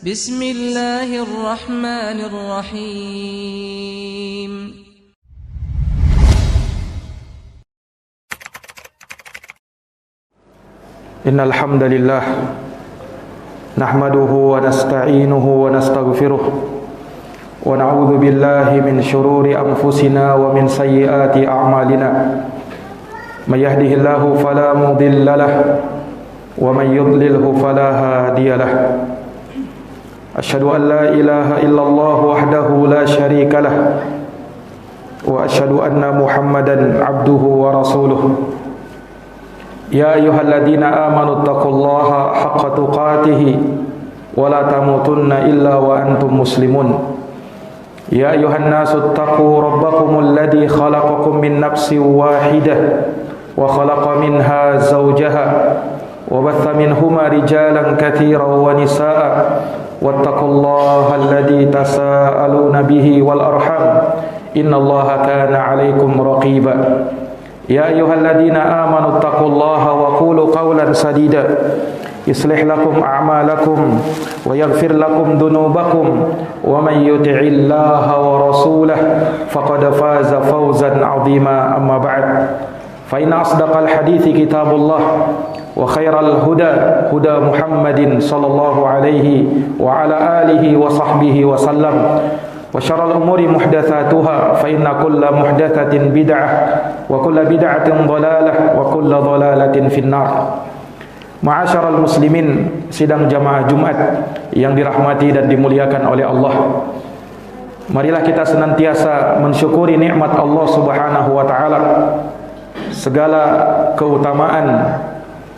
Bismillahirrahmanirrahim. Innal hamdalillah nahmaduhu wa nasta'inuhu wa nastaghfiruh wa na'udzu billahi min shururi anfusina wa min sayyiati a'malina. May yahdihillahu fala mudilla lahu wa may yudlilhu fala hadiya lahu. Asyhadu an la ilaha illallah wahdahu la syarika lahu wa asyhadu anna Muhammadan abduhu wa rasuluh. Ya ayyuhalladzina amanu taqullaha haqqa tuqatih wa la tamutunna illa wa antum muslimun. Ya ayyuhan nasu taqu rabbakumul ladzi khalaqakum min nafsin wahidah wa khalaqa minha zawjaha wa batha minhuma rijalan katsiran wa nisaa'a wattaqullaha alladzi tasaaluna bihi wal arham innallaha kana 'alaikum raqiba. Ya ayyuhalladzina amanu taqullaha wa qulu qawlan sadida yuslih lakum a'malakum wa yaghfir lakum dhunubakum wa may yuti'illaha wa rasulahu faqad faza fawzan 'azima. Amma ba'd, fa inna asdaqal hadithi kitabullah wa khairal huda huda Muhammadin sallallahu alaihi wa ala alihi wa sahbihi wa sallam. Wa syarrul umuri muhdatsatuha fa inna kulla muhdatsatin bid'ah wa kulla bid'atin dhalalah wa kulla dhalalatin finnar. Ma'asyaral muslimin, sidang jamaah Jumat yang dirahmati dan dimuliakan oleh Allah. Marilah kita senantiasa mensyukuri nikmat Allah Subhanahu wa taala. Segala keutamaan,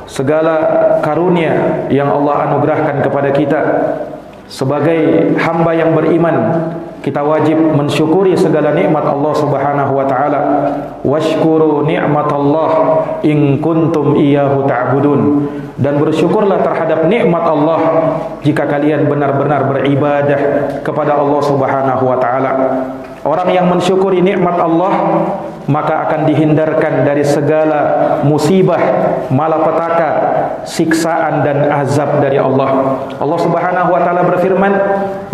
segala karunia yang Allah anugerahkan kepada kita sebagai hamba yang beriman, kita wajib mensyukuri segala nikmat Allah Subhanahu wa taala. Washkuru ni'matallah in kuntum iyyahu ta'budun. Dan bersyukurlah terhadap nikmat Allah jika kalian benar-benar beribadah kepada Allah Subhanahu wa taala. Orang yang mensyukuri nikmat Allah maka akan dihindarkan dari segala musibah, malapetaka, siksaan dan azab dari Allah. Allah Subhanahu wa taala berfirman,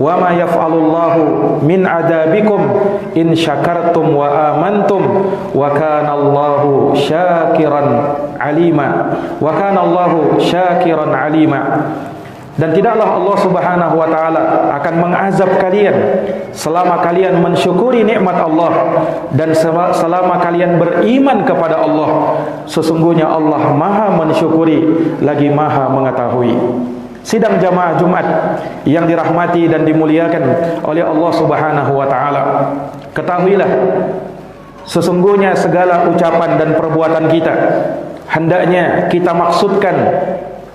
"Wa ma yaf'alullahu min adabikum in syakartum wa amantum wa kana Allahu syakiran alima." Wa kana Allahu syakiran alima. Dan tidaklah Allah Subhanahu wa taala akan mengazab kalian selama kalian mensyukuri nikmat Allah dan selama kalian beriman kepada Allah. Sesungguhnya Allah Maha mensyukuri lagi Maha mengetahui. Sidang jamaah Jumat yang dirahmati dan dimuliakan oleh Allah Subhanahu wa taala, ketahuilah sesungguhnya segala ucapan dan perbuatan kita hendaknya kita maksudkan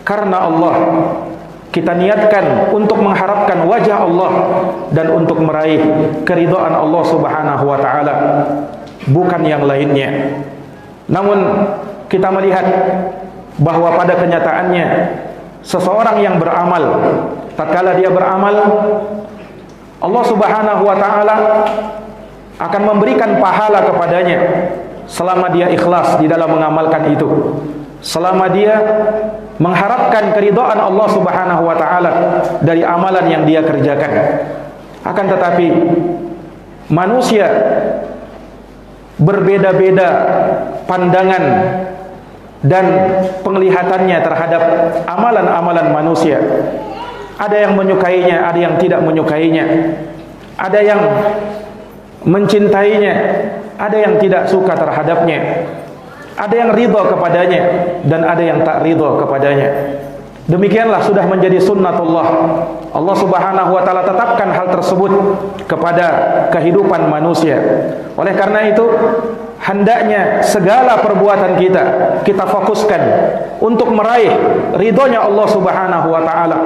karena Allah. Kita niatkan untuk mengharapkan wajah Allah dan untuk meraih keridhaan Allah Subhanahu wa taala, bukan yang lainnya. Namun kita melihat bahwa pada kenyataannya seseorang yang beramal, tatkala dia beramal, Allah Subhanahu wa taala akan memberikan pahala kepadanya selama dia ikhlas di dalam mengamalkan itu, selama dia mengharapkan keridhaan Allah Subhanahu wa taala dari amalan yang dia kerjakan. Akan tetapi manusia berbeda-beda pandangan dan penglihatannya terhadap amalan-amalan manusia. Ada yang menyukainya, ada yang tidak menyukainya. Ada yang mencintainya, ada yang tidak suka terhadapnya. Ada yang ridha kepadanya dan ada yang tak ridha kepadanya. Demikianlah sudah menjadi sunnatullah. Allah Subhanahu wa taala tetapkan hal tersebut kepada kehidupan manusia. Oleh karena itu, hendaknya segala perbuatan kita fokuskan untuk meraih ridhonya Allah Subhanahu wa taala.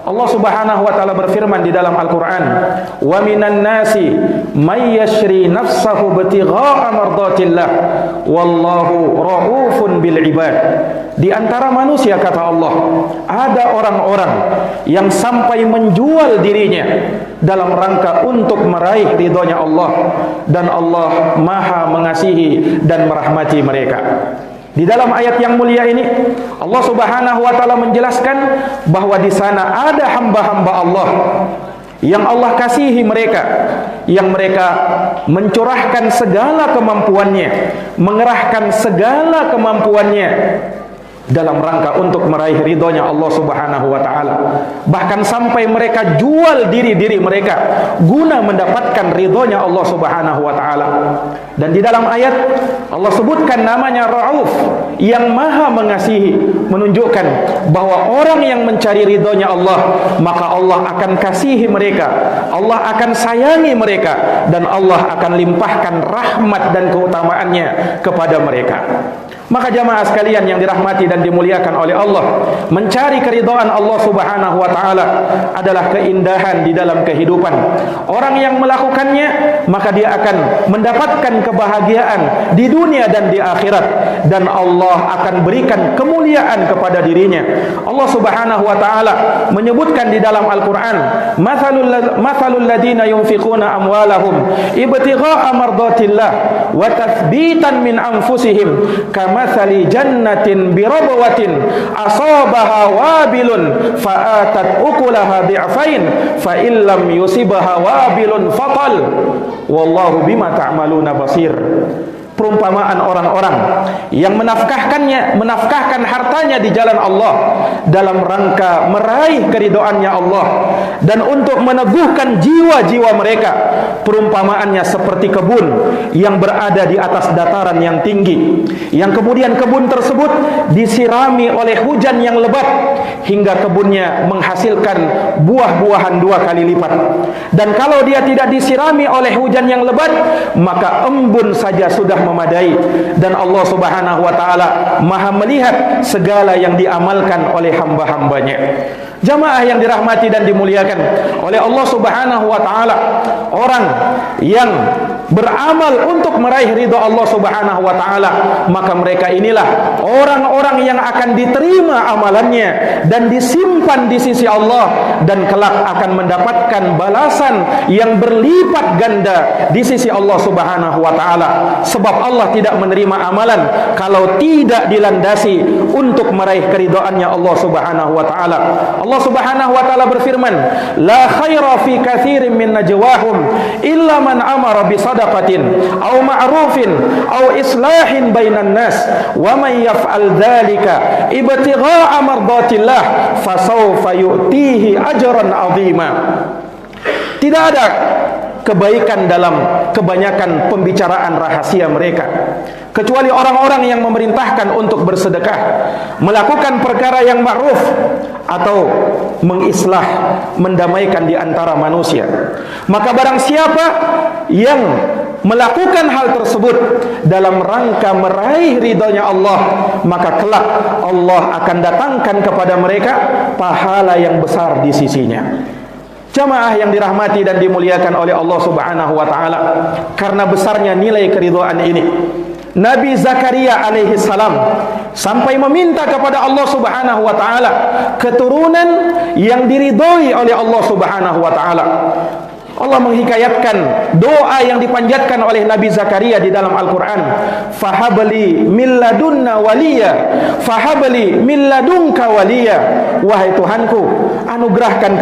Allah Subhanahu wa taala berfirman di dalam Al-Qur'an, "Wa minan nasi may yashri nafsahu ibtigha'a mardatillah wallahu raufun bil ibad." Di antara manusia, kata Allah, ada orang-orang yang sampai menjual dirinya dalam rangka untuk meraih ridhonya Allah, dan Allah Maha mengasihi dan merahmati mereka. Di dalam ayat yang mulia ini Allah Subhanahu wa taala menjelaskan bahwa di sana ada hamba-hamba Allah yang Allah kasihi mereka, yang mereka mencurahkan segala kemampuannya, mengerahkan segala kemampuannya dalam rangka untuk meraih ridhonya Allah Subhanahu wa taala. Bahkan sampai mereka jual diri-diri mereka guna mendapatkan ridhonya Allah Subhanahu wa taala. Dan di dalam ayat Allah sebutkan namanya Rauf, yang Maha mengasihi, menunjukkan bahwa orang yang mencari ridhonya Allah, maka Allah akan kasihi mereka, Allah akan sayangi mereka, dan Allah akan limpahkan rahmat dan keutamaannya kepada mereka. Maka jamaah sekalian yang dirahmati dan dimuliakan oleh Allah, mencari keridhaan Allah Subhanahu wa taala adalah keindahan di dalam kehidupan. Orang yang melakukannya, maka dia akan mendapatkan kebahagiaan di dunia dan di akhirat, dan Allah akan berikan kemuliaan kepada dirinya. Allah Subhanahu wa taala menyebutkan di dalam Al-Qur'an, "Matsalul ladzina yunfiquna amwalahum ibtigha'a mardatillah wa tathbitan min anfusihim kamathali jannatin birabwatin asabaha wabilun fa'atat ukulaha di'fain fa illam yusibha wabilun fatal wallahu bima ta'maluna basir." Perumpamaan orang-orang yang menafkahkan hartanya di jalan Allah dalam rangka meraih keridhaannya Allah dan untuk meneguhkan jiwa-jiwa mereka. Perumpamaannya seperti kebun yang berada di atas dataran yang tinggi, yang kemudian kebun tersebut disirami oleh hujan yang lebat hingga kebunnya menghasilkan buah-buahan 2 kali lipat. Dan kalau dia tidak disirami oleh hujan yang lebat, maka embun saja sudah memadai. Dan Allah Subhanahu wa taala Maha melihat segala yang diamalkan oleh hamba-hambanya. Jamaah yang dirahmati dan dimuliakan oleh Allah Subhanahu wa taala, orang yang beramal untuk meraih ridha Allah Subhanahu wa taala, maka mereka inilah orang-orang yang akan diterima amalannya dan disimpan di sisi Allah, dan kelak akan mendapatkan balasan yang berlipat ganda di sisi Allah Subhanahu wa taala. Sebab Allah tidak menerima amalan kalau tidak dilandasi untuk meraih keridhaannya Allah Subhanahu wa taala. Allah Subhanahu wa taala berfirman, "La khaira fi katsirin min najwahum illa man amara bi sadaqatin aw ma'rufin aw islahin bainan nas wa man yaf'al dzalika ibtigha'a mardatillah fasawfa yu'tihi ajran 'azima." Tidak ada kebaikan dalam kebanyakan pembicaraan rahasia mereka, kecuali orang-orang yang memerintahkan untuk bersedekah, melakukan perkara yang ma'ruf, atau mengislah, mendamaikan di antara manusia. Maka barang siapa yang melakukan hal tersebut dalam rangka meraih ridhonya Allah, maka kelak Allah akan datangkan kepada mereka pahala yang besar di sisinya. Jamaah yang dirahmati dan dimuliakan oleh Allah Subhanahu wa taala, karena besarnya nilai keridhaan ini, Nabi Zakaria alaihi salam sampai meminta kepada Allah Subhanahu wa taala keturunan yang diridhoi oleh Allah Subhanahu wa taala. Allah menghikayatkan doa yang dipanjatkan oleh Nabi Zakaria di dalam Al-Quran, "Fahabli min ladunna waliya, fahabli min ladunka waliya." Wahai Tuhanku, anugerahkan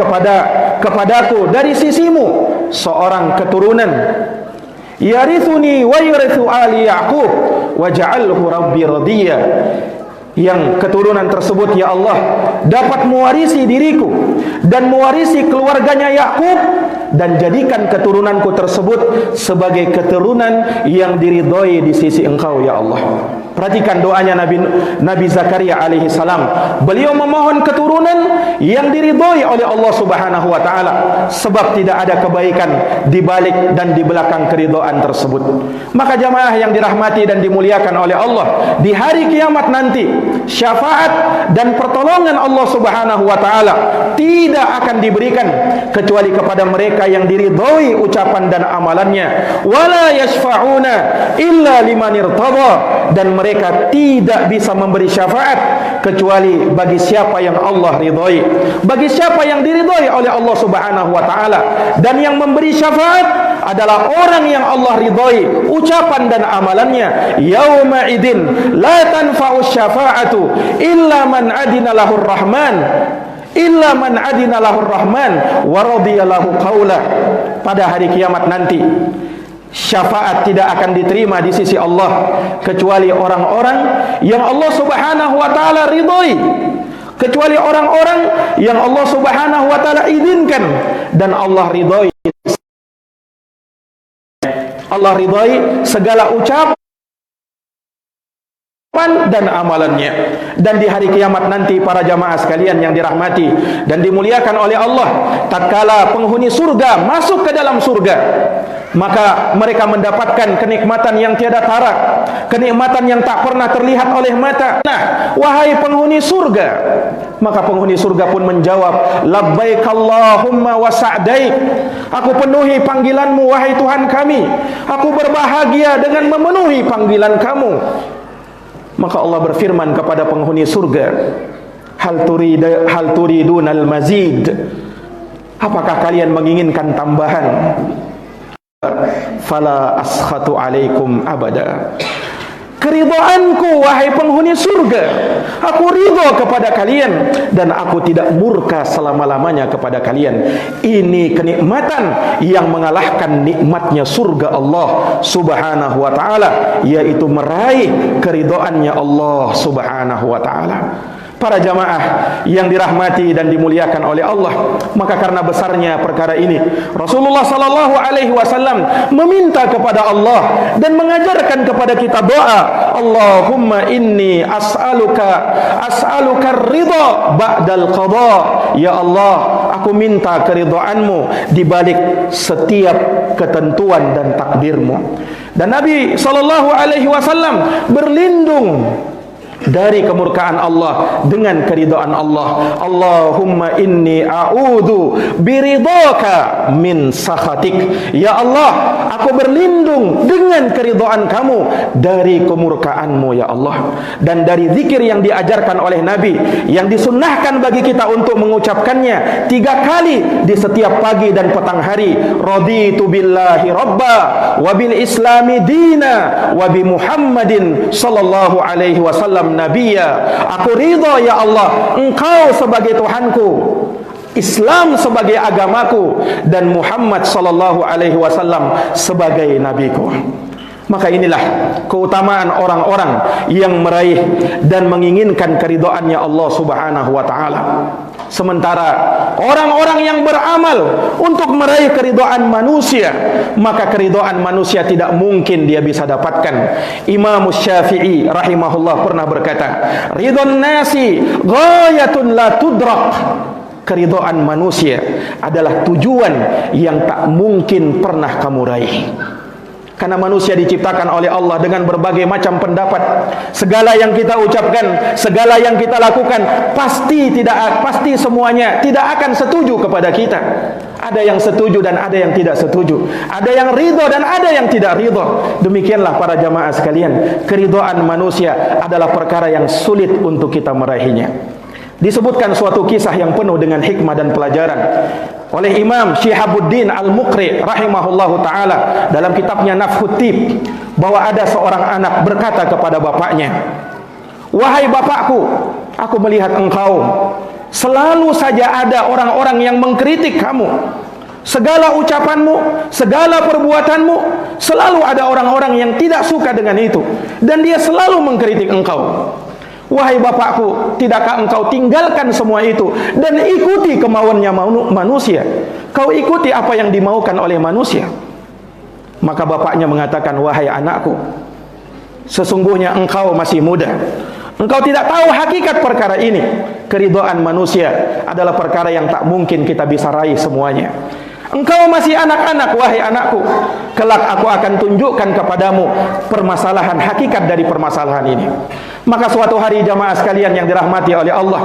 kepadaku dari sisimu seorang keturunan, yarithuni wa yarithu ali Yaqub waj'alhu rabbi radiya. Yang keturunan tersebut, ya Allah, dapat mewarisi diriku dan mewarisi keluarganya Yakub, dan jadikan keturunanku tersebut sebagai keturunan yang diridhoi di sisi Engkau, ya Allah. Perhatikan doanya Nabi Zakaria alaihi salam. Beliau memohon keturunan yang diridhoi oleh Allah Subhanahu wa taala, sebab tidak ada kebaikan di balik dan di belakang keridhaan tersebut. Maka jamaah yang dirahmati dan dimuliakan oleh Allah, di hari kiamat nanti, syafaat dan pertolongan Allah Subhanahu wa taala tidak akan diberikan kecuali kepada mereka yang diridhoi ucapan dan amalannya. Wala yashfa'una illa liman irtada, dan mereka tidak bisa memberi syafaat kecuali bagi siapa yang Allah ridhoi, bagi siapa yang diridhoi oleh Allah Subhanahu wa taala. Dan yang memberi syafaat adalah orang yang Allah ridhoi ucapan dan amalannya. Yauma idin la tanfa'u syafa'atu illa man adina lahur rahman wa radiya lahu qawla. Pada hari kiamat nanti, syafaat tidak akan diterima di sisi Allah kecuali orang-orang yang Allah Subhanahu wa taala ridhoi, kecuali orang-orang yang Allah Subhanahu wa taala izinkan dan Allah ridhoi. Allah ridhoi segala ucapan dan amalannya. Dan di hari kiamat nanti, para jamaah sekalian yang dirahmati dan dimuliakan oleh Allah, tatkala penghuni surga masuk ke dalam surga, maka mereka mendapatkan kenikmatan yang tiada tara, kenikmatan yang tak pernah terlihat oleh mata. Nah, wahai penghuni surga, maka penghuni surga pun menjawab, labbaik Allahumma wa sa'daik. Aku penuhi panggilanmu wahai Tuhan kami, aku berbahagia dengan memenuhi panggilan kamu. Maka Allah berfirman kepada penghuni surga, hal turidunal mazid, apakah kalian menginginkan tambahan? Fala askhatu alaikum abada. Keridhaanku wahai penghuni surga, aku ridha kepada kalian dan aku tidak murka selama-lamanya kepada kalian. Ini kenikmatan yang mengalahkan nikmatnya surga Allah Subhanahu wa taala, yaitu meraih keridhaannya Allah Subhanahu wa taala. Para jamaah yang dirahmati dan dimuliakan oleh Allah, maka karena besarnya perkara ini, Rasulullah sallallahu alaihi wasallam meminta kepada Allah dan mengajarkan kepada kita doa, Allahumma inni as'aluka ridha ba'dal qada. Ya Allah, aku minta keridhaanmu di balik setiap ketentuan dan takdirmu. Dan Nabi sallallahu alaihi wasallam berlindung dari kemurkaan Allah dengan keridhaan Allah. Allahumma inni a'udzu biridhaka min sakhatik. Ya Allah, aku berlindung dengan keridhaan kamu dari kemurkaanmu ya Allah. Dan dari zikir yang diajarkan oleh Nabi, yang disunnahkan bagi kita untuk mengucapkannya 3 kali di setiap pagi dan petang hari. Raditu billahi rabba wa bil islami dina wa bi Muhammadin sallallahu alaihi wasallam Nabiya. Aku ridha ya Allah, Engkau sebagai Tuhanku, Islam sebagai agamaku, dan Muhammad sallallahu alaihi wasallam sebagai nabiku. Maka inilah keutamaan orang-orang yang meraih dan menginginkan keridhaannya Allah Subhanahu wa taala. Sementara orang-orang yang beramal untuk meraih keridhaan manusia, maka keridhaan manusia tidak mungkin dia bisa dapatkan. Imam Syafi'i rahimahullah pernah berkata, ridhon nasi ghayatun la tudrak. Keridhaan manusia adalah tujuan yang tak mungkin pernah kamu raih. Karena manusia diciptakan oleh Allah dengan berbagai macam pendapat. Segala yang kita ucapkan, segala yang kita lakukan, pasti semuanya tidak akan setuju kepada kita. Ada yang setuju dan ada yang tidak setuju. Ada yang ridha dan ada yang tidak ridha. Demikianlah para jamaah sekalian, keridhaan manusia adalah perkara yang sulit untuk kita meraihnya. Disebutkan suatu kisah yang penuh dengan hikmah dan pelajaran oleh Imam Syihabuddin Al-Muqri rahimahullahu ta'ala dalam kitabnya Nafhut Tib, bahwa ada seorang anak berkata kepada bapaknya, wahai bapakku, aku melihat engkau selalu saja ada orang-orang yang mengkritik kamu. Segala ucapanmu, segala perbuatanmu, selalu ada orang-orang yang tidak suka dengan itu, dan dia selalu mengkritik engkau. Wahai bapakku, tidakkah engkau tinggalkan semua itu dan ikuti kemauannya manusia? Kau ikuti apa yang dimaukan oleh manusia. Maka bapaknya mengatakan, wahai anakku, sesungguhnya engkau masih muda. Engkau tidak tahu hakikat perkara ini. Keridhaan manusia adalah perkara yang tak mungkin kita bisa raih semuanya. Engkau masih anak-anak, wahai anakku. Kelak aku akan tunjukkan kepadamu permasalahan, hakikat dari permasalahan ini. Maka suatu hari jamaah sekalian yang dirahmati oleh Allah,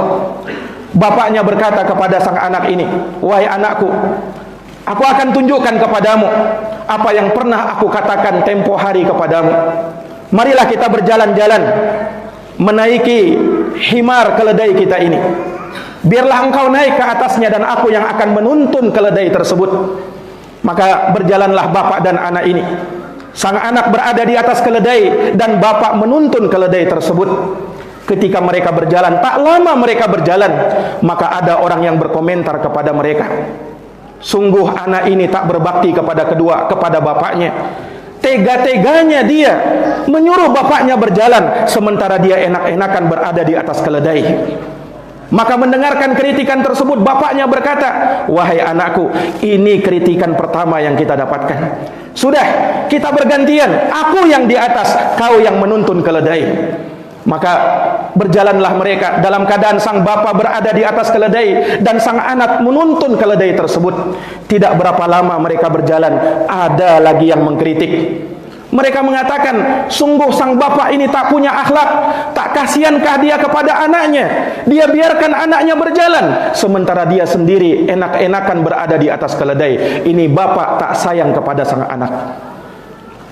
bapaknya berkata kepada sang anak ini, wahai anakku, aku akan tunjukkan kepadamu apa yang pernah aku katakan tempo hari kepadamu. Marilah kita berjalan-jalan menaiki himar keledai kita ini. Biarlah engkau naik ke atasnya dan aku yang akan menuntun keledai tersebut. Maka berjalanlah bapak dan anak ini. Sang anak berada di atas keledai dan bapak menuntun keledai tersebut. Ketika mereka berjalan, tak lama mereka berjalan, maka ada orang yang berkomentar kepada mereka, sungguh anak ini tak berbakti kepada bapaknya. Tega-teganya dia menyuruh bapaknya berjalan, sementara dia enak-enakan berada di atas keledai. Maka mendengarkan kritikan tersebut, bapaknya berkata, wahai anakku, ini kritikan pertama yang kita dapatkan. Sudah, kita bergantian, aku yang di atas, kau yang menuntun keledai. Maka berjalanlah mereka dalam keadaan sang bapa berada di atas keledai dan sang anak menuntun keledai tersebut. Tidak berapa lama mereka berjalan, ada lagi yang mengkritik. Mereka mengatakan, sungguh sang bapak ini tak punya akhlak, tak kasihankah dia kepada anaknya? Dia biarkan anaknya berjalan, sementara dia sendiri enak-enakan berada di atas keledai. Ini bapak tak sayang kepada sang anak.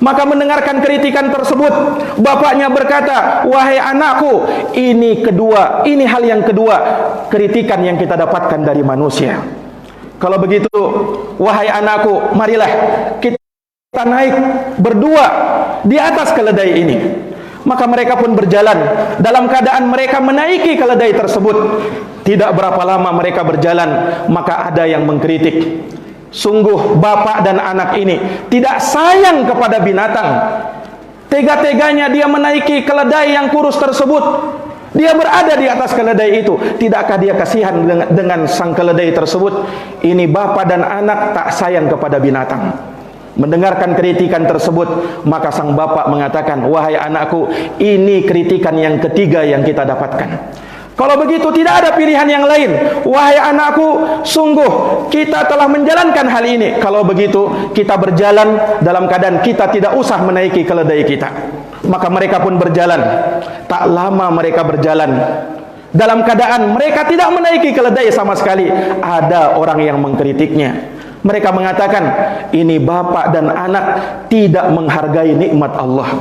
Maka mendengarkan kritikan tersebut, bapaknya berkata, wahai anakku, ini hal yang kedua kritikan yang kita dapatkan dari manusia. Kalau begitu, wahai anakku, marilah kita naik berdua di atas keledai ini. Maka mereka pun berjalan dalam keadaan mereka menaiki keledai tersebut. Tidak berapa lama mereka berjalan, maka ada yang mengkritik, sungguh bapak dan anak ini tidak sayang kepada binatang. Tega-teganya dia menaiki keledai yang kurus tersebut. Dia berada di atas keledai itu. Tidakkah dia kasihan dengan sang keledai tersebut? Ini bapak dan anak tak sayang kepada binatang. Mendengarkan kritikan tersebut, maka sang bapak mengatakan, wahai anakku, ini kritikan yang ketiga yang kita dapatkan. Kalau begitu tidak ada pilihan yang lain. Wahai anakku, sungguh kita telah menjalankan hal ini. Kalau begitu kita berjalan dalam keadaan kita tidak usah menaiki keledai kita. Maka mereka pun berjalan. Tak lama mereka berjalan dalam keadaan mereka tidak menaiki keledai sama sekali. Ada orang yang mengkritiknya. Mereka mengatakan, ini bapak dan anak tidak menghargai nikmat Allah.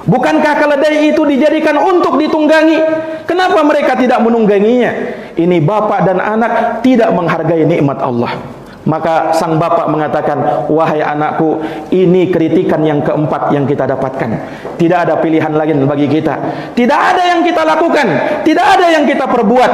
Bukankah keledai itu dijadikan untuk ditunggangi? Kenapa mereka tidak menungganginya? Ini bapak dan anak tidak menghargai nikmat Allah. Maka sang bapak mengatakan, wahai anakku, ini kritikan yang keempat yang kita dapatkan. Tidak ada pilihan lain bagi kita. Tidak ada yang kita lakukan, tidak ada yang kita perbuat.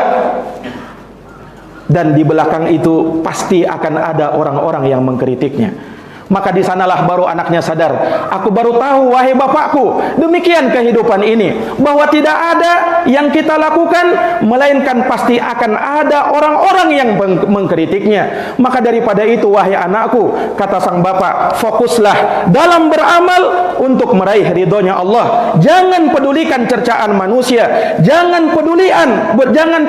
Dan di belakang itu pasti akan ada orang-orang yang mengkritiknya. Maka di sanalah baru anaknya sadar, aku baru tahu wahai bapakku, demikian kehidupan ini, bahwa tidak ada yang kita lakukan melainkan pasti akan ada orang-orang yang mengkritiknya. Maka daripada itu wahai anakku, kata sang bapak, fokuslah dalam beramal untuk meraih ridhonya Allah. Jangan pedulikan cercaan manusia, jangan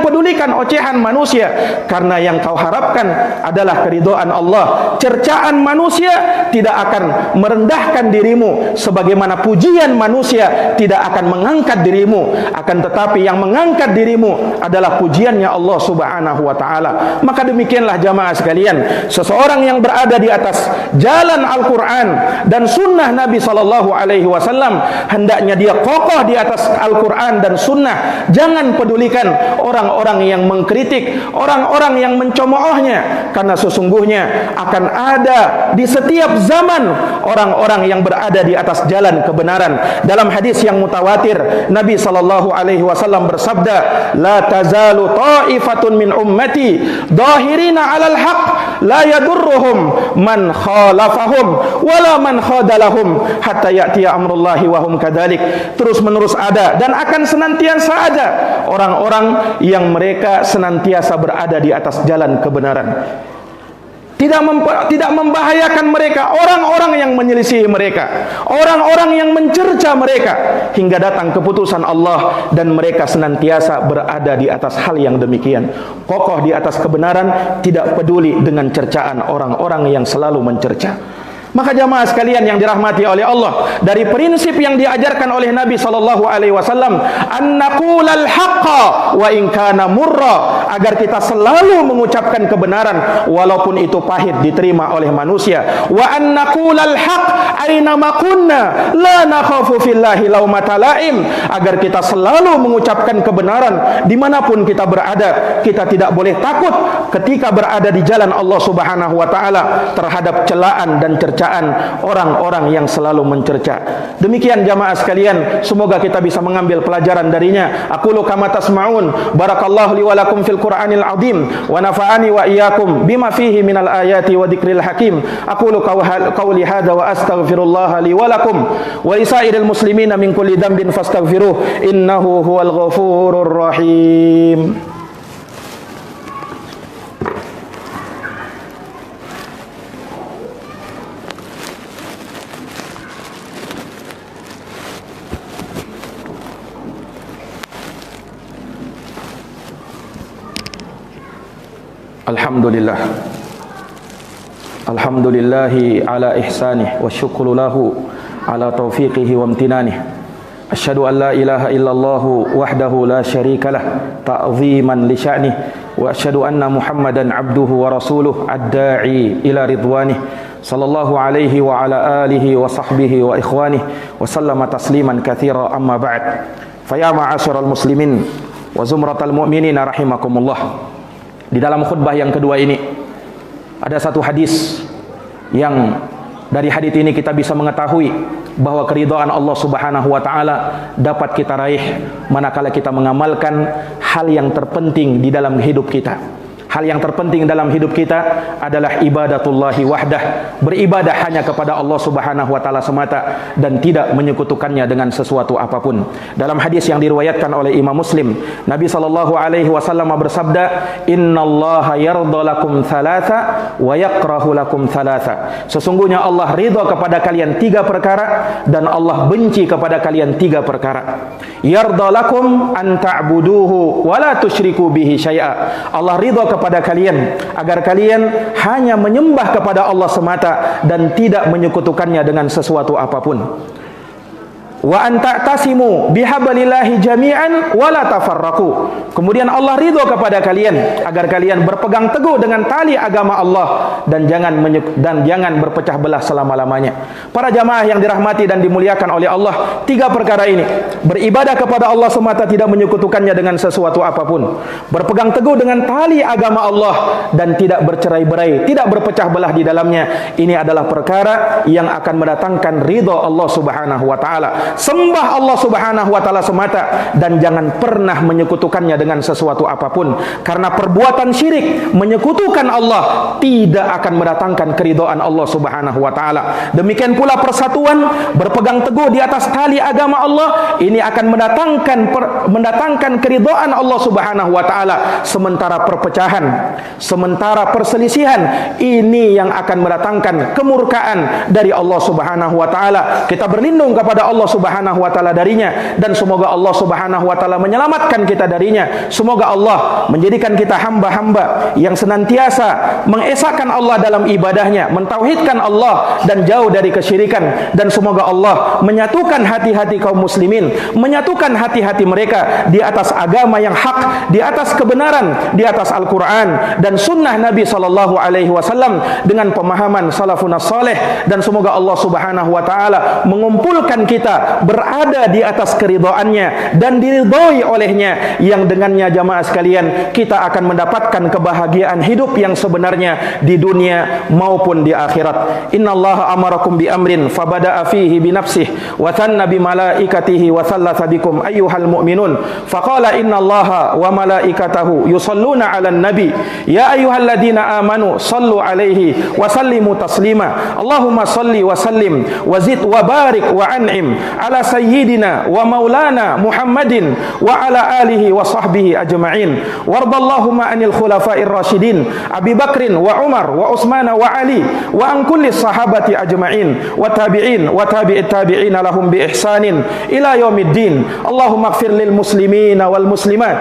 pedulikan ocehan manusia, karena yang kau harapkan adalah keridhaan Allah. Cercaan manusia tidak akan merendahkan dirimu, sebagaimana pujian manusia tidak akan mengangkat dirimu. Akan tetapi yang mengangkat dirimu adalah pujiannya Allah Subhanahu wa ta'ala. Maka demikianlah jamaah sekalian, seseorang yang berada di atas jalan Al-Quran dan sunnah Nabi SAW, hendaknya dia kokoh di atas Al-Quran dan sunnah. Jangan pedulikan orang-orang yang mengkritik, orang-orang yang mencemoohnya, karena sesungguhnya akan ada di setiap zaman orang-orang yang berada di atas jalan kebenaran. Dalam hadis yang mutawatir, Nabi SAW bersabda, la tazalu ta'ifatun min ummati dhahirina 'alal haq la yadurruhum man khalafahum wala man khadalahum hatta ya'tiya amrullahi wa hum kadzalik. Terus menerus ada dan akan senantiasa ada orang-orang yang mereka senantiasa berada di atas jalan kebenaran. Tidak membahayakan mereka orang-orang yang menyelisihi mereka, orang-orang yang mencerca mereka, hingga datang keputusan Allah, dan mereka senantiasa berada di atas hal yang demikian, kokoh di atas kebenaran, tidak peduli dengan cercaan orang-orang yang selalu mencerca. Maka jamaah sekalian yang dirahmati oleh Allah, dari prinsip yang diajarkan oleh Nabi sallallahu alaihi wasallam, an naqulal haqqa wa in kana murra, agar kita selalu mengucapkan kebenaran walaupun itu pahit diterima oleh manusia. Wa an naqulal haqq aina ma kunna la nakhafu fillahi laumata laim, agar kita selalu mengucapkan kebenaran dimanapun kita berada. Kita tidak boleh takut ketika berada di jalan Allah Subhanahu wa taala terhadap celaan dan cercaan orang-orang yang selalu mencerca. Demikian jamaah sekalian, semoga kita bisa mengambil pelajaran darinya. Aqulu kama tasma'un, barakallahu li wa lakum fil Qur'anil azim wa nafa'ani wa iyyakum bima fihi minal ayati wa dzikril hakim. Aqulu qawli hadza wa astaghfirullah li wa lakum wa lisairil muslimina min kulli dhanbin fastaghfiruh innahu huwal ghafurur rahim. Alhamdulillah, alhamdulillahi ala ihsanih wa syukru lahu ala taufiqihi wa amtinanih. Asyhadu an la ilaha illallah wahdahu la syarika lah ta'ziman li sya'nih, wa asyhadu anna Muhammadan abduhu wa rasuluh ad-da'i ila ridwanih, sallallahu alaihi wa ala alihi wa sahbihi wa ikhwanih wa sallama tasliman katsira, amma ba'd. Fa ya ma'asyiral muslimin wa zumratal mu'minin rahimakumullah. Di dalam khutbah yang kedua ini ada satu hadis yang dari hadis ini kita bisa mengetahui bahwa keridhaan Allah Subhanahu wa taala dapat kita raih manakala kita mengamalkan hal yang terpenting di dalam hidup kita. Hal yang terpenting dalam hidup kita adalah ibadatullahi wahdah, beribadah hanya kepada Allah Subhanahu wa taala semata dan tidak menyekutukannya dengan sesuatu apapun. Dalam hadis yang diriwayatkan oleh Imam Muslim, Nabi sallallahu alaihi wasallam bersabda, "Innallaha yardha lakum thalatha wa yakrahu lakum thalatha." Sesungguhnya Allah ridha kepada kalian 3 perkara dan Allah benci kepada kalian 3 perkara. Yardha lakum an ta'buduhu wa la tusyriku bihi syai'a. Allah ridha kepada kalian agar kalian hanya menyembah kepada Allah semata dan tidak menyekutukannya dengan sesuatu apapun. Wa an ta'tasimu bihablillahi jami'an wa la tafarraqu. Kemudian Allah ridho kepada kalian agar kalian berpegang teguh dengan tali agama Allah dan jangan berpecah belah selama-lamanya. Para jamaah yang dirahmati dan dimuliakan oleh Allah, 3 perkara ini, beribadah kepada Allah semata tidak menyekutukannya dengan sesuatu apapun, berpegang teguh dengan tali agama Allah dan tidak bercerai-berai, tidak berpecah belah di dalamnya. Ini adalah perkara yang akan mendatangkan ridho Allah Subhanahu wa taala. Sembah Allah Subhanahu wa taala semata dan jangan pernah menyekutukannya dengan sesuatu apapun, karena perbuatan syirik menyekutukan Allah tidak akan mendatangkan keridhaan Allah Subhanahu wa taala. Demikian pula persatuan, berpegang teguh di atas tali agama Allah, ini akan mendatangkan keridhaan Allah Subhanahu wa taala. Sementara perpecahan, sementara perselisihan, ini yang akan mendatangkan kemurkaan dari Allah Subhanahu wa taala. Kita berlindung kepada Allah Subhanahu wa taala darinya, dan semoga Allah Subhanahu wa taala menyelamatkan kita darinya. Semoga Allah menjadikan kita hamba-hamba yang senantiasa mengesahkan Allah dalam ibadahnya, mentauhidkan Allah dan jauh dari kesyirikan. Dan semoga Allah menyatukan hati-hati kaum muslimin, menyatukan hati-hati mereka di atas agama yang hak, di atas kebenaran, di atas Al-Quran dan sunnah Nabi sallallahu alaihi wasallam dengan pemahaman salafun salih. Dan semoga Allah Subhanahu wa taala mengumpulkan kita berada di atas keridhaannya dan diridhoi olehnya, yang dengannya jamaah sekalian kita akan mendapatkan kebahagiaan hidup yang sebenarnya di dunia maupun di akhirat. Innallaha amarakum bi amrin fabada'a fihi bi nafsihi wa thanna bi malaikatihi wa thalatha bikum ayyuhal mu'minun faqala innallaha wa malaikatahu yusalluna 'alan nabi ya ayyuhalladzina amanu sallu 'alaihi wa sallimu taslima. Allahumma salli wa sallim wa zid wa barik wa an'im ala sayyidina wa maulana Muhammadin wa ala alihi wa sahbihi ajma'in. Wardallahumma anil khulafa'ir rasyidin Abi Bakrin wa Umar wa Utsman wa Ali wa an kulli sahabati ajma'in wa tabi'in wa tabi'it tabi'in lahum bi ihsanin ila yaumiddin. Allahumma ighfir lil muslimina wal muslimat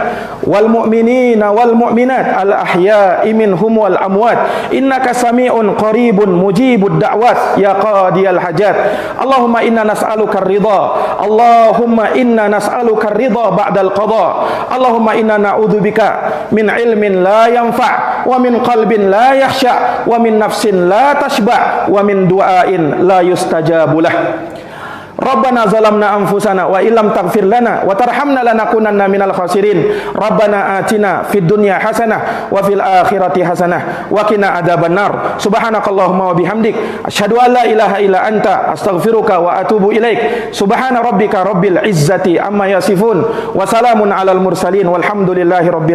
wal mu'minina wal mu'minat al ahya'i minhum wal amwat innaka sami'un qaribun mujibud da'wat ya qadiyal hajat. Allahumma inna nas'aluka ridha, Allahumma inna nas'aluka ridha ba'dal qada, Allahumma inna na'udzubika min ilmin la yanfa' wa min qalbin la yakhsha wa min nafsin la tashba' wa min du'ain la yustajabu lah. Rabbana zalamna anfusana wa illam taghfir lana wa tarhamna lanakunanna minal khasirin. Rabbana atina fid dunya hasanah wa fil akhirati hasanah wa qina adzabannar. Subhanakallahumma wa bihamdik asyhadu an la ilaha illa anta astaghfiruka wa atubu ilaik. Subhana rabbika rabbil izzati amma yasifun wa salamun alal mursalin walhamdulillahi rabbil